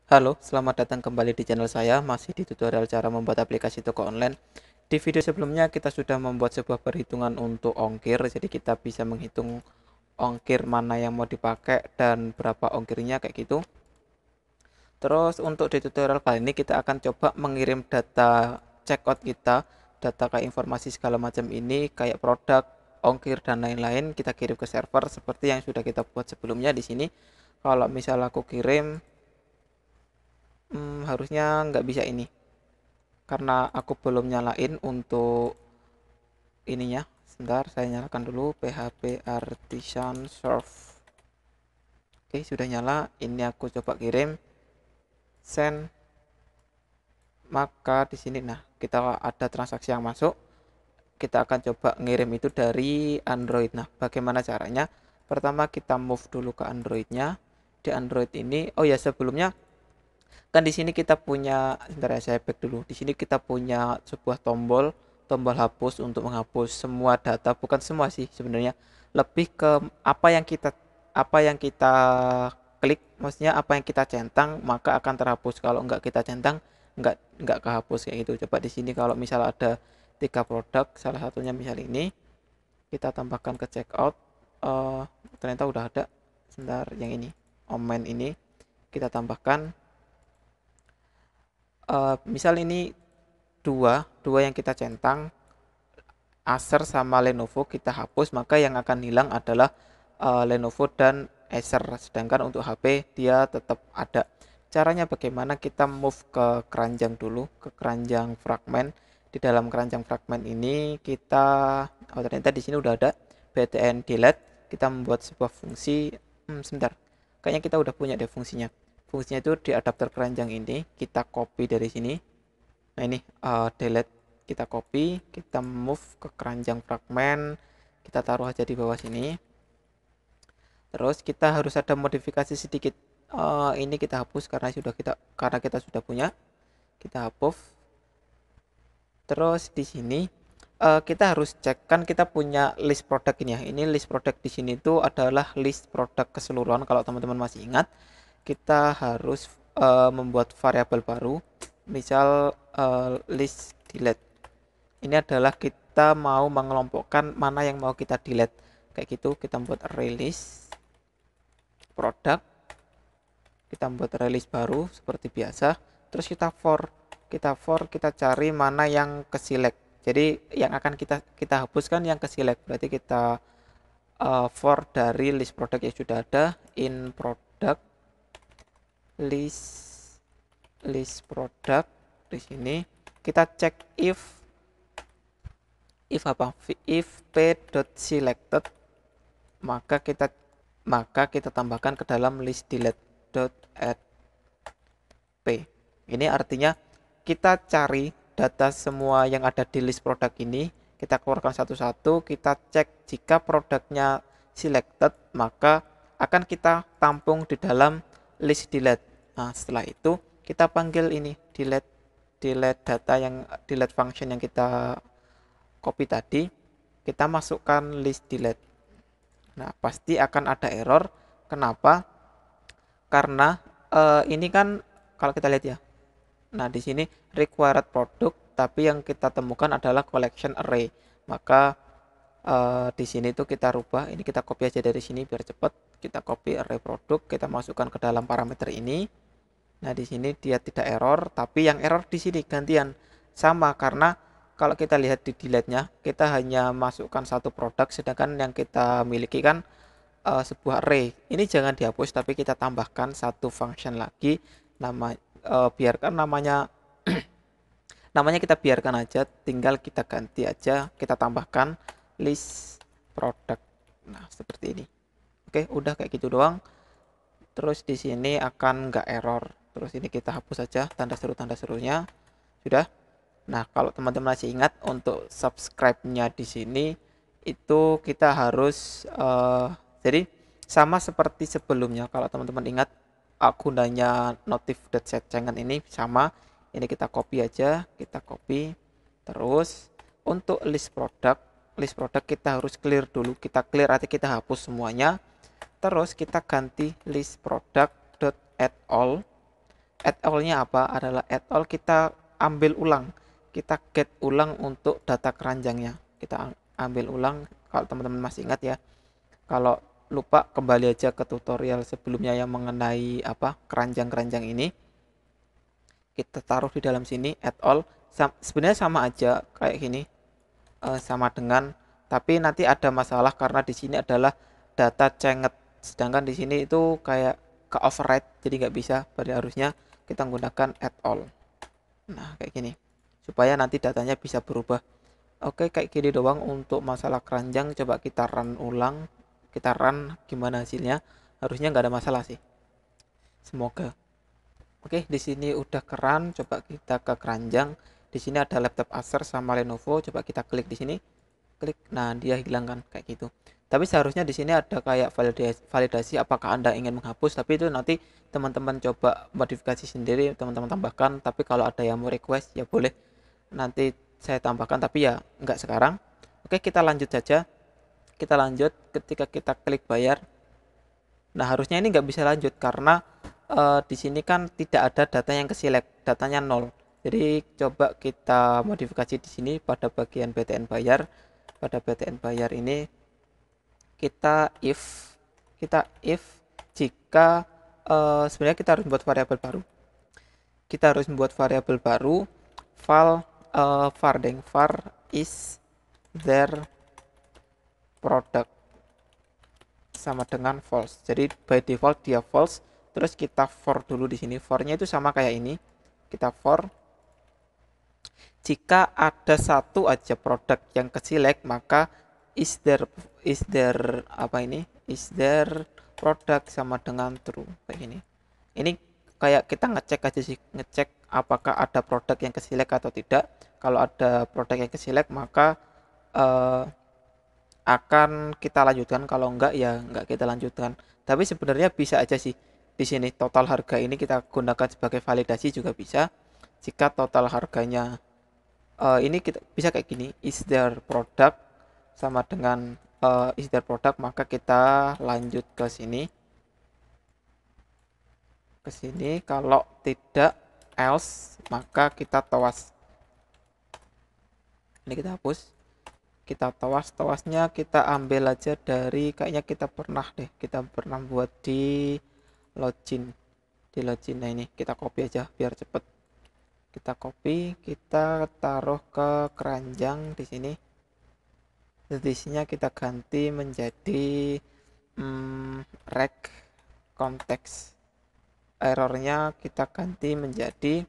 Halo, selamat datang kembali di channel saya, masih di tutorial cara membuat aplikasi toko online. Di video sebelumnya kita sudah membuat sebuah perhitungan untuk ongkir, jadi kita bisa menghitung ongkir mana yang mau dipakai dan berapa ongkirnya kayak gitu. Terus untuk di tutorial kali ini kita akan coba mengirim data checkout kita, data kayak informasi segala macam ini, kayak produk, ongkir dan lain-lain kita kirim ke server seperti yang sudah kita buat sebelumnya di sini. Kalau misal aku kirim, harusnya nggak bisa ini karena aku belum nyalain untuk ininya. Sebentar, saya nyalakan dulu PHP Artisan Serve. Oke, sudah nyala. Ini aku coba kirim send. Maka di sini nah, kita ada transaksi yang masuk. Kita akan coba ngirim itu dari Android. Nah, bagaimana caranya? Pertama kita move dulu ke Androidnya. Di Android ini, oh ya sebelumnya kan di sini kita punya, sebentar ya saya back dulu. Di sini kita punya sebuah tombol hapus untuk menghapus semua data, bukan semua sih sebenarnya. Lebih ke apa yang kita klik, maksudnya apa yang kita centang maka akan terhapus. Kalau enggak kita centang, enggak kehapus kayak gitu. Coba di sini kalau misal ada 3 produk, salah satunya misal ini, kita tambahkan ke checkout. Ternyata udah ada. Sebentar, yang ini, omen ini kita tambahkan. Misal ini dua yang kita centang, Acer sama Lenovo kita hapus, maka yang akan hilang adalah Lenovo dan Acer. Sedangkan untuk HP dia tetap ada. Caranya bagaimana? Kita move ke keranjang dulu, ke keranjang fragment. Di dalam keranjang fragment ini kita, oh ternyata di sini udah ada btn delete. Kita membuat sebuah fungsi. Sebentar, kayaknya kita udah punya deh fungsinya. Fungsinya itu di adapter keranjang ini, kita copy dari sini. Nah ini delete, kita copy, kita move ke keranjang fragment, kita taruh aja di bawah sini. Terus kita harus ada modifikasi sedikit. Ini kita hapus karena kita sudah punya. Kita hapus. Terus di sini kita harus cek, kan kita punya list produk ini ya. Ini list produk di sini itu adalah list produk keseluruhan. Kalau teman-teman masih ingat, kita harus membuat variabel baru. Misal list delete. Ini adalah kita mau mengelompokkan mana yang mau kita delete. Kayak gitu, kita buat release produk. Kita buat release baru seperti biasa. Terus kita cari mana yang ke select. Jadi yang akan kita hapuskan yang ke select. Berarti kita for dari list produk yang sudah ada, in product list product. Di sini kita cek if p.selected, maka kita tambahkan ke dalam list delete.add p. Ini artinya kita cari data semua yang ada di list produk ini, kita keluarkan satu-satu, kita cek jika produknya selected, maka akan kita tampung di dalam list delete. Nah, setelah itu kita panggil ini delete function yang kita copy tadi, kita masukkan list delete. Nah, pasti akan ada error. Kenapa? Karena ini kan kalau kita lihat ya. Nah, di sini required product, tapi yang kita temukan adalah collection array. Maka di sini tuh kita rubah. Ini kita copy aja dari sini biar cepat. Kita copy array produk, kita masukkan ke dalam parameter ini. Nah, di sini dia tidak error, tapi yang error di sini gantian. Sama karena kalau kita lihat di delete-nya, kita hanya masukkan satu produk, sedangkan yang kita miliki kan sebuah array. Ini jangan dihapus, tapi kita tambahkan satu function lagi. Biarkan namanya kita biarkan aja, tinggal kita ganti aja, kita tambahkan list product. Nah, seperti ini. Oke, udah kayak gitu doang. Terus di sini akan nggak error. Terus ini kita hapus saja tanda serunya. Sudah. Nah, kalau teman-teman masih ingat, untuk subscribe-nya di sini itu kita harus jadi sama seperti sebelumnya. Kalau teman-teman ingat, gunanya notif.setChangan ini sama. Ini kita copy aja, kita copy. Terus untuk list produk kita harus clear dulu. Kita clear artinya kita hapus semuanya. Terus kita ganti list product dot add all. Add all-nya apa? Adalah add all kita ambil ulang, kita get ulang untuk data keranjangnya. Kita ambil ulang, kalau teman-teman masih ingat ya. Kalau lupa, kembali aja ke tutorial sebelumnya yang mengenai apa keranjang-keranjang ini. Kita taruh di dalam sini add all. Sebenarnya sama aja kayak gini, sama dengan, tapi nanti ada masalah karena di sini adalah data cenged, sedangkan di sini itu kayak ke override, jadi nggak bisa. Pada harusnya kita menggunakan add all. Nah kayak gini supaya nanti datanya bisa berubah. Oke, kayak gini doang untuk masalah keranjang. Coba kita run ulang, kita run gimana hasilnya. Harusnya nggak ada masalah sih, semoga. Oke, di sini udah keran. Coba kita ke keranjang. Di sini ada laptop Acer sama Lenovo. Coba kita klik di sini. Klik. Nah, dia hilang kan kayak gitu. Tapi seharusnya di sini ada kayak validasi apakah Anda ingin menghapus, tapi itu nanti teman-teman coba modifikasi sendiri, teman-teman tambahkan. Tapi kalau ada yang mau request ya boleh. Nanti saya tambahkan, tapi ya nggak sekarang. Oke, kita lanjut saja. Kita lanjut ketika kita klik bayar. Nah, harusnya ini nggak bisa lanjut karena di sini kan tidak ada data yang keselect, datanya 0. Jadi coba kita modifikasi di sini pada bagian BTN bayar. Pada BTN bayar ini kita if jika sebenarnya kita harus membuat variabel baru. Kita harus membuat variabel baru, var is there product sama dengan false. Jadi by default dia false. Terus kita for dulu di sini. For-nya itu sama kayak ini. Kita for jika ada satu aja produk yang keselect, maka is there apa ini? Is there product sama dengan true kayak gini. Ini kayak kita ngecek aja sih, ngecek apakah ada produk yang keselect atau tidak. Kalau ada produk yang keselect, maka akan kita lanjutkan, kalau enggak ya enggak kita lanjutkan. Tapi sebenarnya bisa aja sih di sini total harga ini kita gunakan sebagai validasi juga bisa. Jika total harganya ini kita bisa kayak gini, is there product sama dengan is there product, maka kita lanjut ke sini. Kalau tidak else, maka kita toas. Ini kita hapus. Kita towasnya kita ambil aja dari, kayaknya kita pernah buat di login. Nah ini kita copy aja biar cepet. Kita copy, kita taruh ke keranjang di sini. Listnya kita ganti menjadi rec konteks. Errornya kita ganti menjadi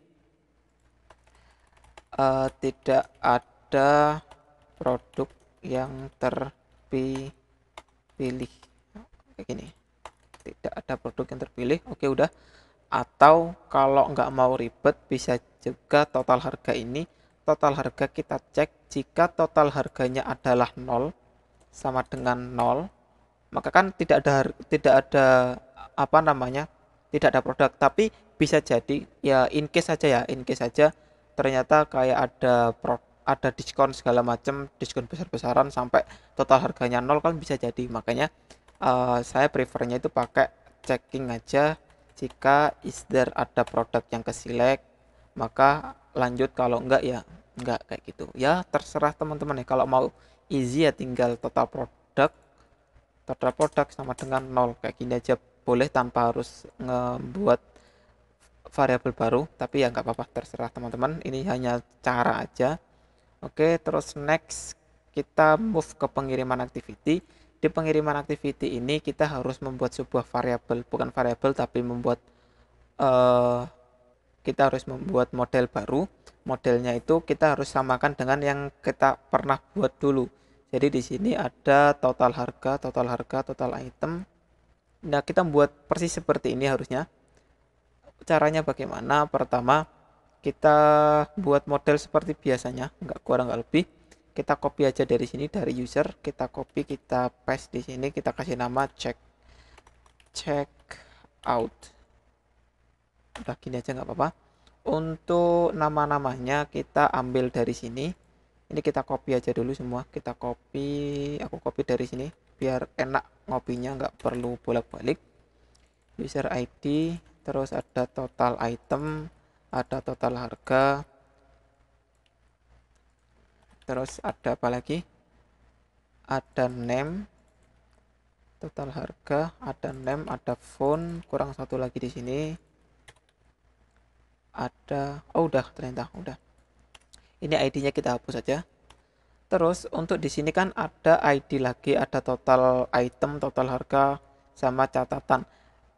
tidak ada produk yang terpilih kayak gini, tidak ada produk yang terpilih. Oke, udah. Atau kalau nggak mau ribet, bisa juga total harga ini, total harga kita cek. Jika total harganya adalah 0 sama dengan 0, maka kan tidak ada apa namanya, tidak ada produk. Tapi bisa jadi ya in case saja ternyata kayak ada diskon segala macam, diskon besar-besaran sampai total harganya 0 kan bisa jadi. Makanya saya prefernya itu pakai checking aja. Jika is there ada produk yang keselect, maka lanjut, kalau enggak ya enggak, kayak gitu. Ya terserah teman-teman ya, kalau mau easy ya tinggal total produk sama dengan 0 kayak gini aja boleh, tanpa harus ngebuat variabel baru. Tapi ya nggak apa-apa, terserah teman-teman, ini hanya cara aja. Oke, terus next kita move ke pengiriman activity. Di pengiriman activity ini kita harus membuat sebuah variabel, bukan variabel tapi kita harus membuat model baru. Modelnya itu kita harus samakan dengan yang kita pernah buat dulu. Jadi di sini ada total harga, total item. Nah, kita membuat persis seperti ini harusnya. Caranya bagaimana? Pertama, kita buat model seperti biasanya, nggak kurang nggak lebih. Kita copy aja dari sini, dari user, kita copy, kita paste di sini, kita kasih nama check out. Udah gini aja nggak apa-apa. Untuk nama-namanya kita ambil dari sini. Ini kita copy aja dulu semua. Kita copy, aku copy dari sini biar enak ngopinya, nggak perlu bolak-balik. User ID, terus ada total item, ada total harga, terus ada apa lagi, ada name, total harga, ada name, ada phone, kurang satu lagi di sini, ada, oh udah, ternyata udah, ini ID-nya kita hapus saja. Terus untuk di sini kan ada ID lagi, ada total item, total harga, sama catatan.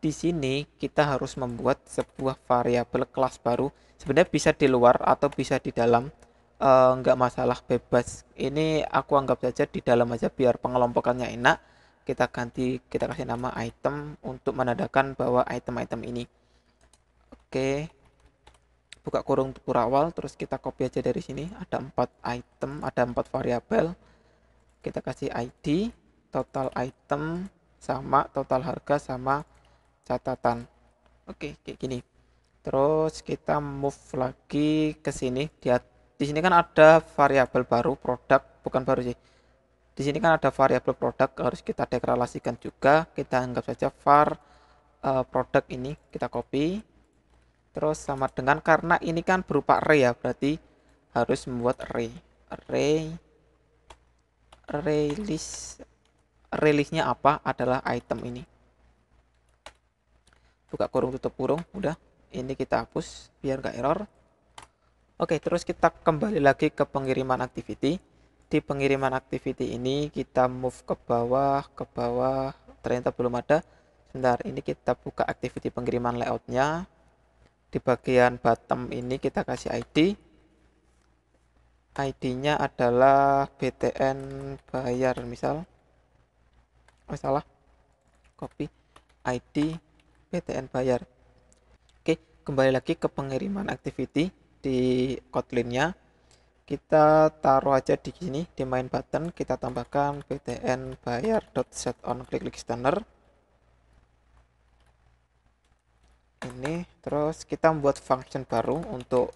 Di sini kita harus membuat sebuah variabel kelas baru. Sebenarnya bisa di luar atau bisa di dalam, nggak masalah, bebas. Ini aku anggap saja di dalam aja biar pengelompokannya enak. Kita ganti, kita kasih nama item untuk menandakan bahwa item-item ini. Oke, buka kurung awal, terus kita copy aja dari sini. Ada 4 item, ada 4 variabel. Kita kasih ID, total item, sama total harga, sama catatan. Oke, kayak gini. Terus kita move lagi ke sini. Di sini kan ada variabel baru produk, bukan baru sih. Di sini kan ada variabel produk, harus kita deklarasikan juga. Kita anggap saja var produk ini, kita copy. Terus sama dengan, karena ini kan berupa array ya, berarti harus membuat array. Array list-nya apa adalah item ini. Buka kurung tutup kurung, udah. Ini kita hapus biar nggak error. Oke, terus kita kembali lagi ke pengiriman activity. Di pengiriman activity ini kita move ke bawah, ternyata belum ada. Sebentar, ini kita buka activity pengiriman layoutnya. Di bagian bottom ini kita kasih ID. ID-nya adalah BTN bayar misal. Oh salah, copy ID BTN bayar. Oke, kembali lagi ke pengiriman activity di Kotlin-nya. Kita taruh aja di sini di main button, kita tambahkan BTN bayar.set on klik listener. Ini terus kita membuat function baru untuk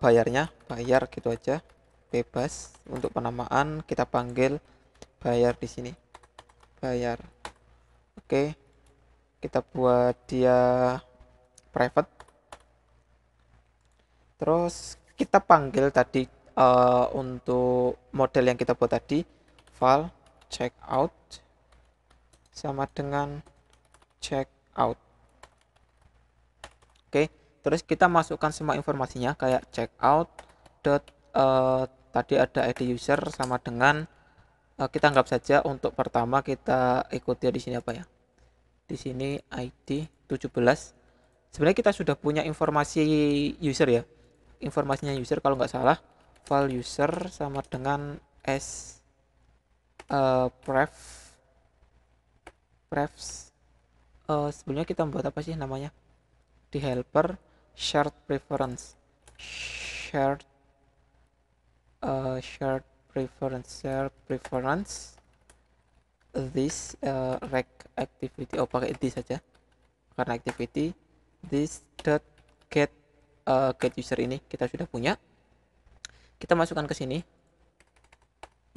bayarnya, bayar gitu aja, bebas. Untuk penamaan kita panggil bayar di sini, bayar. Oke, kita buat dia private. Terus kita panggil tadi untuk model yang kita buat tadi, file checkout sama dengan checkout. Oke, terus kita masukkan semua informasinya kayak checkout tadi ada ID user sama dengan kita anggap saja untuk pertama kita ikuti di sini apa ya? Di sini ID 17. Sebenarnya kita sudah punya informasi user ya. Informasinya user kalau nggak salah, file user sama dengan prefs. Sebenarnya kita membuat apa sih namanya? Di helper shared preference this rec activity, pakai this saja karena activity this dot get user ini kita sudah punya. Kita masukkan ke sini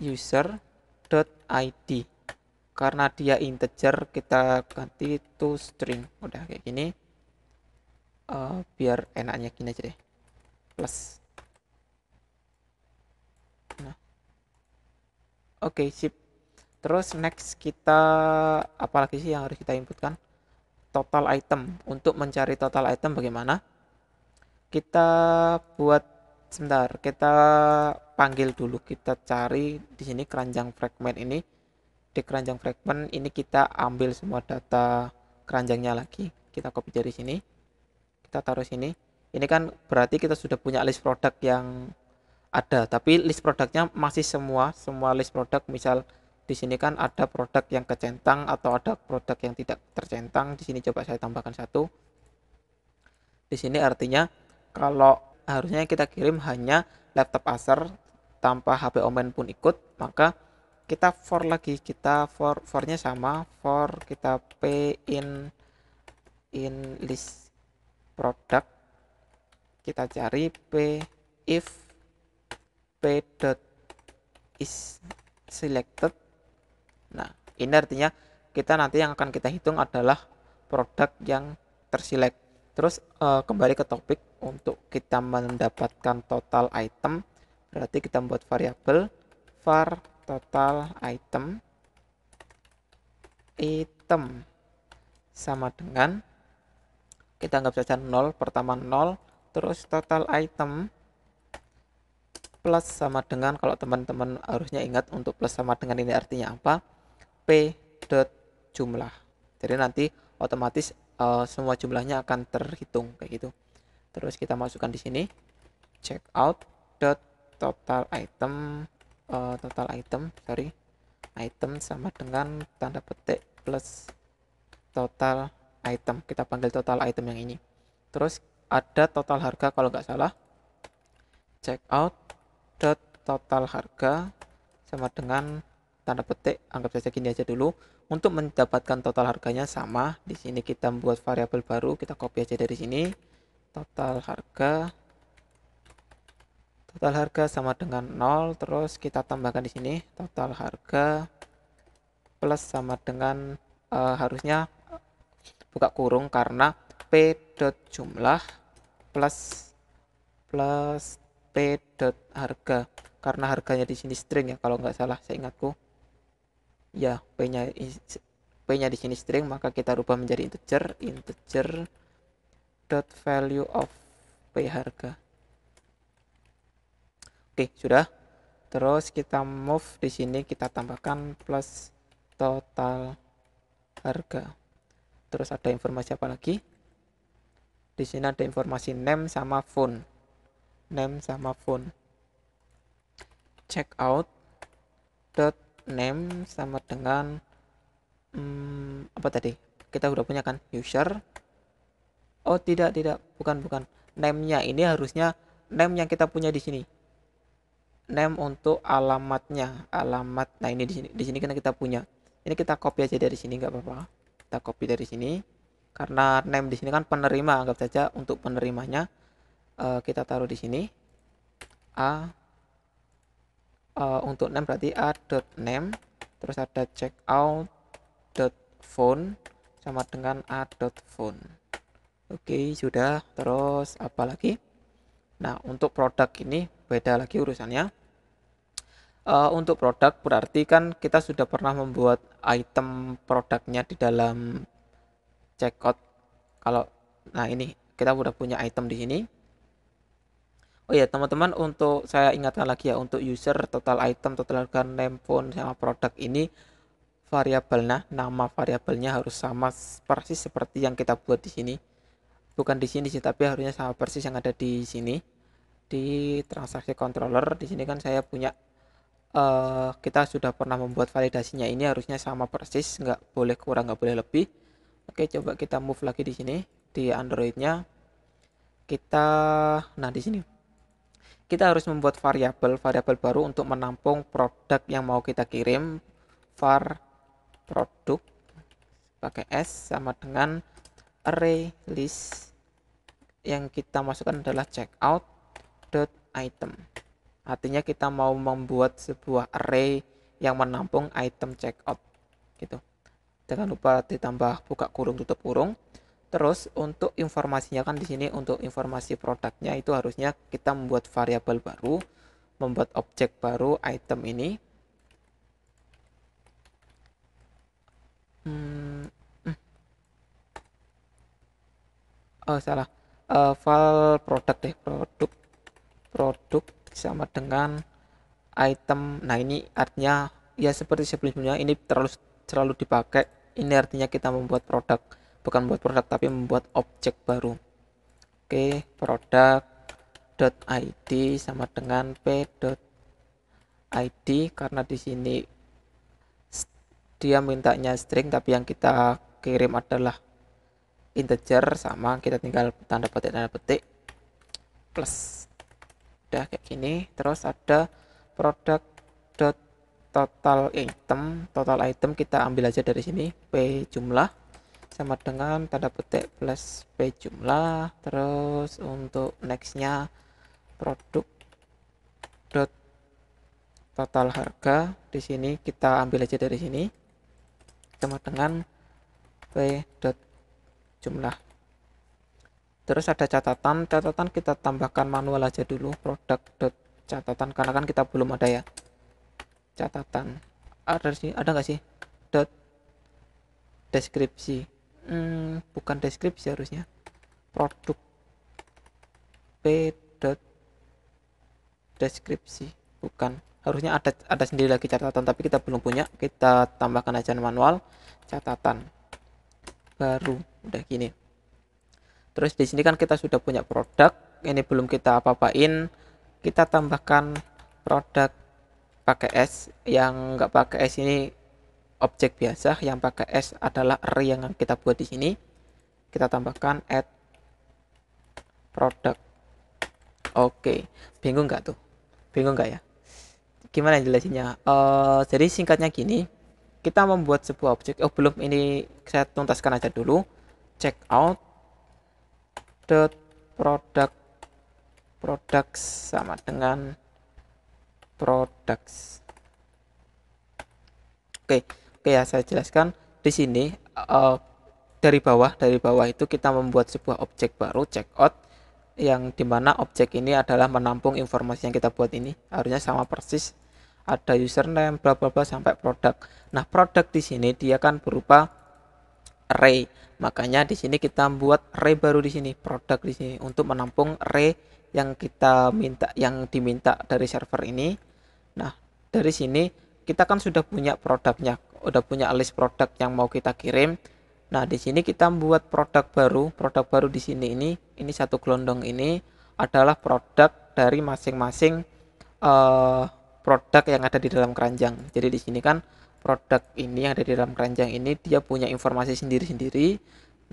user dot id, karena dia integer kita ganti to string. Udah kayak gini. Biar enaknya gini aja deh, plus. Nah, oke, sip. Terus next kita apalagi sih yang harus kita inputkan? Total item. Untuk mencari total item bagaimana? Kita buat sebentar, kita panggil dulu, kita cari di sini keranjang fragment ini. Di keranjang fragment ini kita ambil semua data keranjangnya lagi. Kita copy dari sini. Kita taruh sini. Ini kan berarti kita sudah punya list produk yang ada, tapi list produknya masih semua list produk. Misal di sini kan ada produk yang kecentang atau ada produk yang tidak tercentang. Di sini coba saya tambahkan satu. Di sini artinya kalau harusnya kita kirim hanya laptop Acer tanpa HP Omen pun ikut, maka kita for lagi, kita for-nya sama, for kita p in list produk, kita cari p if p dot is selected. Nah, ini artinya kita nanti yang akan kita hitung adalah produk yang terselect. Terus kembali ke topik, untuk kita mendapatkan total item berarti kita membuat variabel var total item sama dengan, kita anggap saja 0, pertama 0, terus total item plus sama dengan, kalau teman-teman harusnya ingat untuk plus sama dengan ini artinya apa, p dot jumlah. Jadi nanti otomatis semua jumlahnya akan terhitung kayak gitu. Terus kita masukkan di sini checkout dot total item item sama dengan tanda petik plus total item. Kita panggil total item yang ini. Terus ada total harga kalau nggak salah, checkout dot total harga sama dengan tanda petik, anggap saja gini aja dulu. Untuk mendapatkan total harganya sama, di sini kita membuat variabel baru, kita copy aja dari sini. Total harga sama dengan 0, terus kita tambahkan di sini total harga plus sama dengan harusnya buka kurung karena p dot jumlah plus p dot harga, karena harganya di sini string ya kalau nggak salah, saya ingatku. Ya, p-nya di sini string, maka kita rubah menjadi integer dot value of p harga. Oke, sudah. Terus kita move di sini, kita tambahkan plus total harga. Terus ada informasi apa lagi? Di sini ada informasi name sama phone. Checkout dot name sama dengan apa tadi? Kita udah punya kan user. Oh tidak, bukan. Name-nya ini harusnya name yang kita punya di sini. Name untuk alamatnya, alamat. Nah ini di sini kan kita punya. Ini kita copy aja dari sini, nggak apa-apa. Kita copy dari sini. Karena name di sini kan penerima, anggap saja untuk penerimanya kita taruh di sini. Untuk name berarti a.name, terus ada checkout.phone sama dengan a.phone. Oke, sudah. Terus apa lagi? Nah, untuk produk ini beda lagi urusannya. Untuk produk berarti kan kita sudah pernah membuat item produknya di dalam checkout. Nah ini kita udah punya item di sini. Oh ya teman-teman, untuk saya ingatkan lagi ya, untuk user, total item, total harga, name, phone, sama produk ini variabelnya, nama variabelnya harus sama persis seperti yang kita buat di sini. Bukan di sini sih, tapi harusnya sama persis yang ada di sini di transaksi controller. Di sini kan saya punya kita sudah pernah membuat validasinya, ini harusnya sama persis, nggak boleh kurang, nggak boleh lebih. Oke, coba kita move lagi di sini di Androidnya. Nah di sini kita harus membuat variabel baru untuk menampung produk yang mau kita kirim. Var produk pakai S sama dengan array list, yang kita masukkan adalah checkout.item. Artinya kita mau membuat sebuah array yang menampung item checkout gitu. Jangan lupa ditambah buka kurung tutup kurung. Terus untuk informasinya kan di sini untuk informasi produknya itu harusnya kita membuat variabel baru, membuat objek baru item ini. Oh salah, file produk deh, produk sama dengan item. Nah ini artinya ya seperti sebelumnya, ini terlalu dipakai. Ini artinya kita membuat produk, bukan membuat produk tapi membuat objek baru. Oke, produk.id sama dengan p.id, karena di sini dia mintanya string tapi yang kita kirim adalah integer, sama kita tinggal tanda petik plus. Udah kayak gini. Terus ada produk.total item kita ambil aja dari sini, p jumlah sama dengan tanda petik plus p jumlah. Terus untuk nextnya produk dot total harga, di sini kita ambil aja dari sini sama dengan p dot jumlah. Terus ada catatan, catatan kita tambahkan manual aja dulu, produk catatan, karena kan kita belum ada ya catatan. Ada sih, ada nggak sih dot deskripsi? Bukan deskripsi harusnya, produk p dot deskripsi, bukan, harusnya ada sendiri lagi catatan, tapi kita belum punya. Kita tambahkan aja manual catatan baru, udah gini. Terus di sini kan kita sudah punya produk, ini belum kita apa-apain. Kita tambahkan produk pakai S. Yang nggak pakai S ini objek biasa, yang pakai S adalah array yang kita buat di sini. Kita tambahkan add product. Oke, bingung nggak tuh? Bingung nggak ya? Gimana jelasinnya? Jadi singkatnya gini, kita membuat sebuah objek. Oh belum, ini saya tuntaskan aja dulu. Checkout dot products sama dengan products. Oke ya, saya jelaskan di sini. Dari bawah itu kita membuat sebuah objek baru, checkout, yang dimana objek ini adalah menampung informasi yang kita buat ini. Harusnya sama persis, ada username bla bla bla sampai produk. Nah, produk di sini dia kan berupa array. Makanya di sini kita buat array baru di sini, produk di sini, untuk menampung array yang kita minta, yang diminta dari server ini. Nah, dari sini kita kan sudah punya produknya, udah punya list produk yang mau kita kirim. Nah, di sini kita membuat produk baru di sini ini satu gelondong ini adalah produk dari masing-masing produk yang ada di dalam keranjang. Jadi di sini kan produk ini yang ada di dalam keranjang ini dia punya informasi sendiri-sendiri.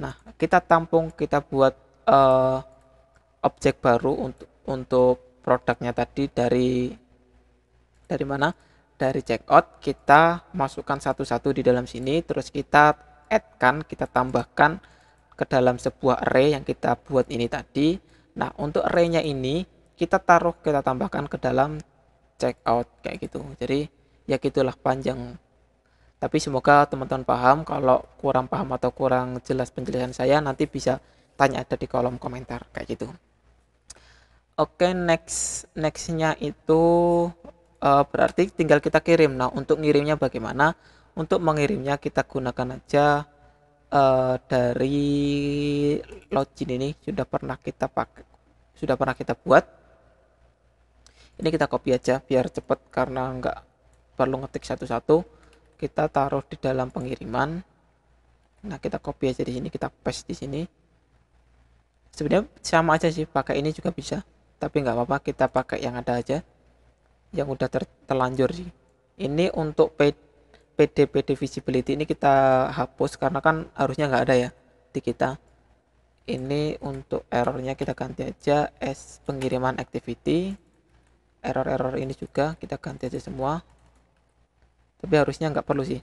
Nah, kita tampung, kita buat objek baru untuk produknya tadi dari mana? Dari checkout. Kita masukkan satu-satu di dalam sini, terus kita add-kan, kita tambahkan ke dalam sebuah array yang kita buat ini tadi. Nah, untuk array-nya ini kita tambahkan ke dalam checkout kayak gitu. Jadi ya gitulah, panjang. Tapi semoga teman-teman paham. Kalau kurang paham atau kurang jelas penjelasan saya, nanti bisa tanya ada di kolom komentar kayak gitu. Oke, nextnya itu berarti tinggal kita kirim. Nah, untuk ngirimnya bagaimana? Untuk mengirimnya kita gunakan aja dari login ini, sudah pernah kita pakai, sudah pernah kita buat. Ini kita copy aja biar cepet, karena nggak perlu ngetik satu-satu. Kita taruh di dalam pengiriman. Nah, kita copy aja di sini, kita paste di sini. Sebenarnya sama aja sih, pakai ini juga bisa, tapi nggak apa-apa, kita pakai yang ada aja, yang udah terlanjur sih. Ini untuk PD visibility ini kita hapus karena kan harusnya nggak ada ya di kita. Ini untuk errornya kita ganti aja as pengiriman activity. Error ini juga kita ganti aja semua, tapi harusnya nggak perlu sih.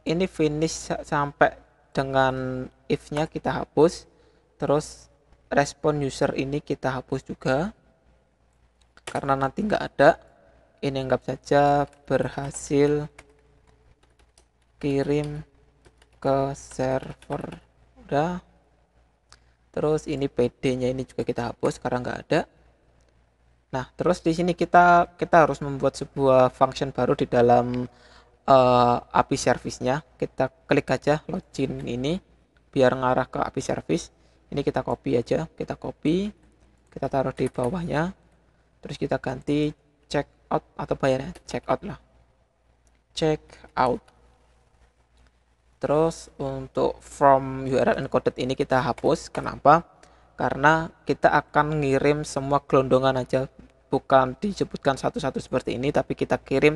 Ini finish sampai dengan if-nya kita hapus. Terus respon user ini kita hapus juga karena nanti nggak ada. Ini anggap saja berhasil kirim ke server, udah. Terus ini PD-nya ini juga kita hapus karena nggak ada. Nah, terus di sini kita harus membuat sebuah function baru di dalam API service-nya. Kita klik aja login ini biar ngarah ke API service. Ini kita copy aja, kita taruh di bawahnya. Terus kita ganti checkout atau bayarnya checkout lah, checkout. Terus untuk from URL encoded ini kita hapus. Kenapa? Karena kita akan ngirim semua gelondongan aja, bukan disebutkan satu-satu seperti ini, tapi kita kirim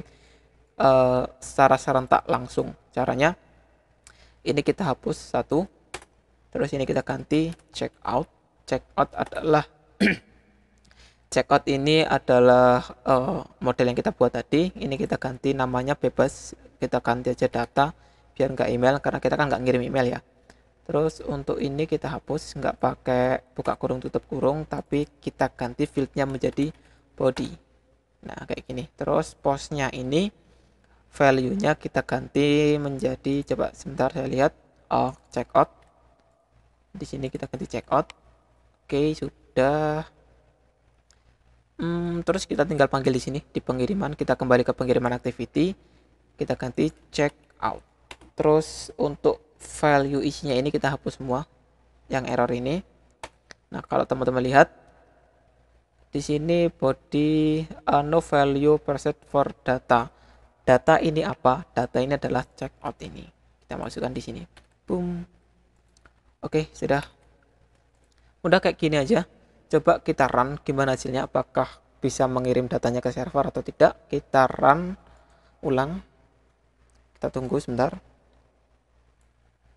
secara serentak langsung. Caranya ini kita hapus satu, terus ini kita ganti checkout. Checkout adalah checkout ini adalah model yang kita buat tadi. Ini kita ganti namanya bebas, kita ganti aja data biar nggak email, karena kita kan nggak ngirim email ya. Terus untuk ini kita hapus, nggak pakai buka kurung tutup kurung, tapi kita ganti fieldnya menjadi body. Nah kayak gini. Terus postnya ini value-nya kita ganti menjadi, coba sebentar saya lihat, checkout. Di sini kita ganti checkout. Oke, sudah. Terus kita tinggal panggil di sini di pengiriman. Kita kembali ke pengiriman activity. Kita ganti checkout. Terus untuk value isinya ini kita hapus semua yang error ini. Nah, kalau teman-teman lihat di sini body no value preset for data. Data ini apa? Data ini adalah checkout ini. Kita masukkan di sini. Boom. Oke, sudah. Udah kayak gini aja. Coba kita run gimana hasilnya, apakah bisa mengirim datanya ke server atau tidak. Kita run ulang. Kita tunggu sebentar.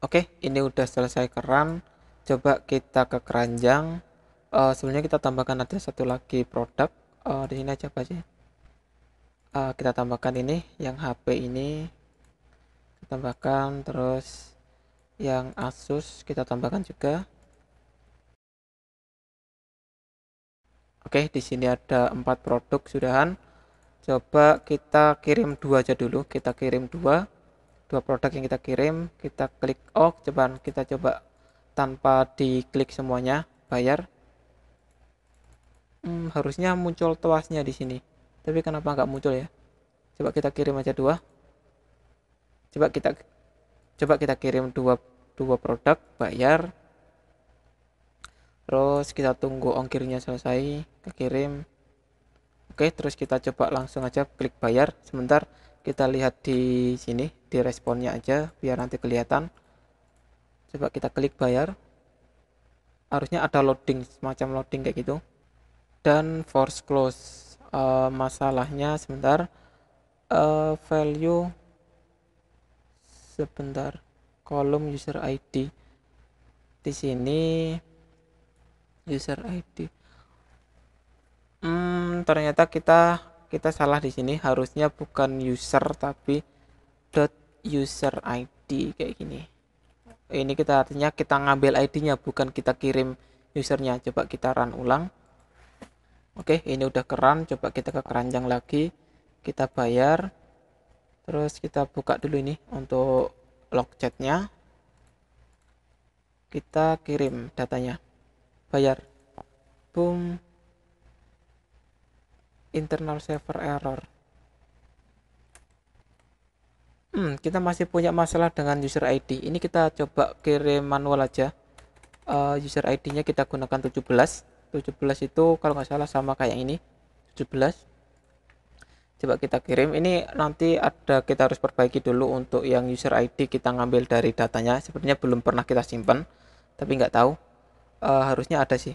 Oke, ini udah selesai ke run. Coba kita ke keranjang. Sebenarnya kita tambahkan ada satu lagi produk. Di sini aja apa sih? Kita tambahkan ini yang HP ini. Kita tambahkan, terus yang Asus kita tambahkan juga. Oke, di sini ada 4 produk sudahan. Coba kita kirim 2 aja dulu. Kita kirim 2 produk yang kita kirim. Kita klik kita coba tanpa diklik semuanya, bayar. Harusnya muncul tuasnya di sini. Tapi kenapa nggak muncul ya? Coba kita kirim aja 2. Coba kita kirim 2 produk, bayar. Terus kita tunggu ongkirnya selesai, kekirim. Oke, terus kita coba langsung aja klik bayar. Sebentar, kita lihat di sini, di responnya aja, biar nanti kelihatan. Coba kita klik bayar. Harusnya ada loading, semacam loading kayak gitu. Dan force close. Masalahnya sebentar. Value. Sebentar. Kolom user ID. Di sini user ID. Ternyata kita salah di sini. Harusnya bukan user tapi dot user ID kayak gini. Ini kita artinya kita ngambil ID-nya, bukan kita kirim usernya. Coba kita run ulang. Oke, ini udah keran. Coba kita ke keranjang lagi. Kita bayar. Terus kita buka dulu ini untuk log chatnya. Kita kirim datanya. Bayar. Boom. Internal server error. Kita masih punya masalah dengan user ID. Ini kita coba kirim manual aja. User ID-nya kita gunakan 17. 17 itu kalau nggak salah sama kayak ini. 17. Coba kita kirim. Ini nanti kita harus perbaiki dulu untuk yang user ID kita ngambil dari datanya. Sepertinya belum pernah kita simpan, tapi nggak tahu. Harusnya ada sih.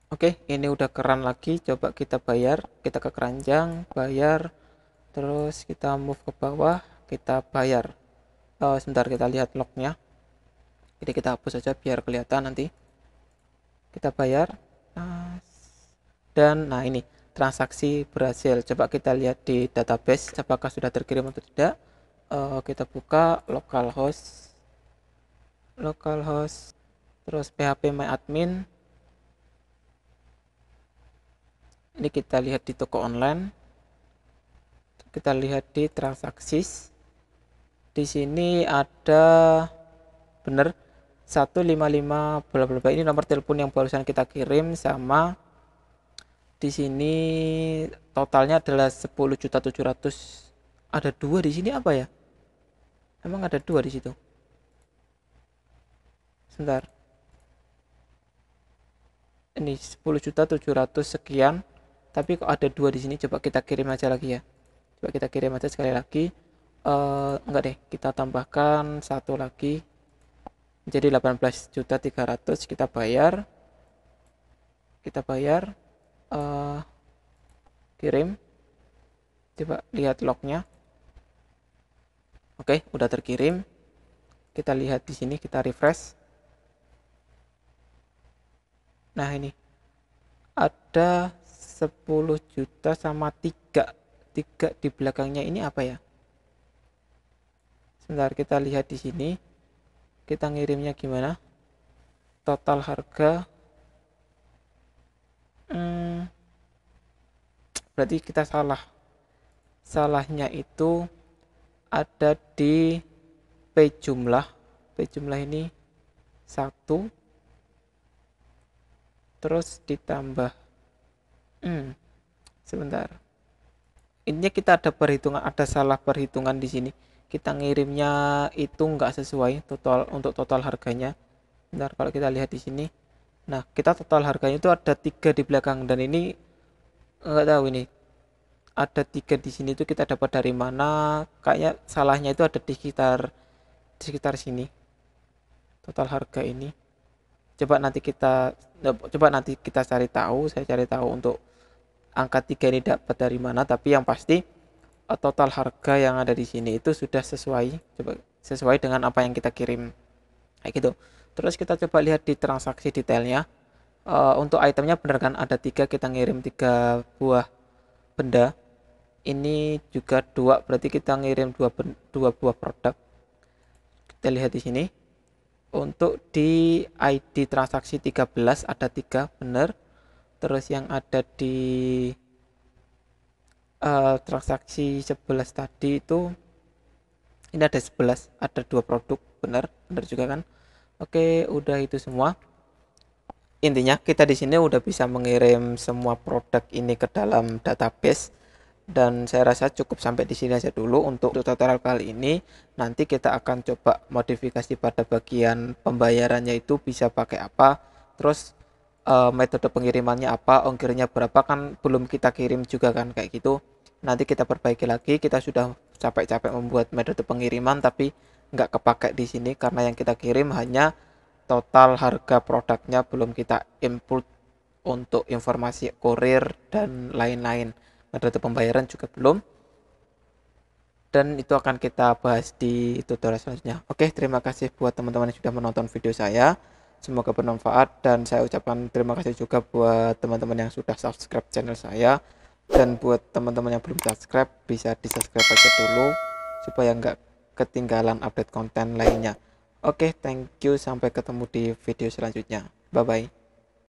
Oke, ini udah keran lagi. Coba kita bayar. Kita ke keranjang, bayar. Terus kita move ke bawah, kita bayar. Sebentar kita lihat lognya. Jadi kita hapus saja biar kelihatan nanti. Kita bayar. Dan nah ini transaksi berhasil. Coba kita lihat di database apakah sudah terkirim atau tidak. Kita buka localhost. Terus php myadmin. Ini kita lihat di toko online. Kita lihat di transaksi. Di sini ada bener 155 bla bla bla. Ini nomor telepon yang barusan kita kirim, sama di sini totalnya adalah 10.700.000. Ada 2 di sini apa ya? Emang ada 2 di situ? Sebentar. Ini 10.700.000 sekian. Tapi kok ada 2 di sini? Coba kita kirim aja lagi ya. Coba kita kirim aja sekali lagi. Enggak deh, kita tambahkan 1 lagi. Jadi 18.300.000 kita bayar. Kirim. Coba lihat lognya. Oke, udah terkirim. Kita lihat di sini, kita refresh. Nah, ini ada 10 juta sama 3 di belakangnya. Ini apa ya? Sebentar, kita lihat di sini. Kita ngirimnya gimana? Total harga. Berarti kita salah. Salahnya itu ada di P jumlah ini 1, terus ditambah sebentar, intinya kita ada perhitungan, ada salah perhitungan di sini. Kita ngirimnya itu nggak sesuai total untuk total harganya. Bentar, kalau kita lihat di sini, nah kita total harganya itu ada 3 di belakang, dan ini nggak tahu ini ada 3 di sini itu kita dapat dari mana. Kayaknya salahnya itu ada di sekitar sini, total harga ini. Coba nanti kita cari tahu, saya cari tahu untuk angka 3 ini dapat dari mana. Tapi yang pasti total harga yang ada di sini itu sudah sesuai dengan apa yang kita kirim, kayak gitu. Terus kita coba lihat di transaksi detailnya. Untuk itemnya benar kan ada 3, kita ngirim 3 buah benda. Ini juga 2, berarti kita ngirim 2 buah produk. Kita lihat di sini. Untuk di ID transaksi 13 ada 3, benar. Terus yang ada di transaksi 11 tadi itu, ini ada 11, ada 2 produk, benar juga kan. Oke, udah itu semua. Intinya kita di sini udah bisa mengirim semua produk ini ke dalam database, dan saya rasa cukup sampai di sini aja dulu untuk tutorial kali ini. Nanti kita akan coba modifikasi pada bagian pembayarannya, itu bisa pakai apa, terus metode pengirimannya apa, ongkirnya berapa, kan belum kita kirim juga kan, kayak gitu. Nanti kita perbaiki lagi. Kita sudah capek-capek membuat metode pengiriman tapi nggak kepakai di sini karena yang kita kirim hanya total harga produknya, belum kita input untuk informasi kurir dan lain-lain. Metode pembayaran juga belum, dan itu akan kita bahas di tutorial selanjutnya. Oke, terima kasih buat teman-teman yang sudah menonton video saya. Semoga bermanfaat, dan saya ucapkan terima kasih juga buat teman-teman yang sudah subscribe channel saya. Dan buat teman-teman yang belum subscribe, bisa di subscribe aja dulu supaya nggak ketinggalan update konten lainnya. Oke, thank you, sampai ketemu di video selanjutnya. Bye bye.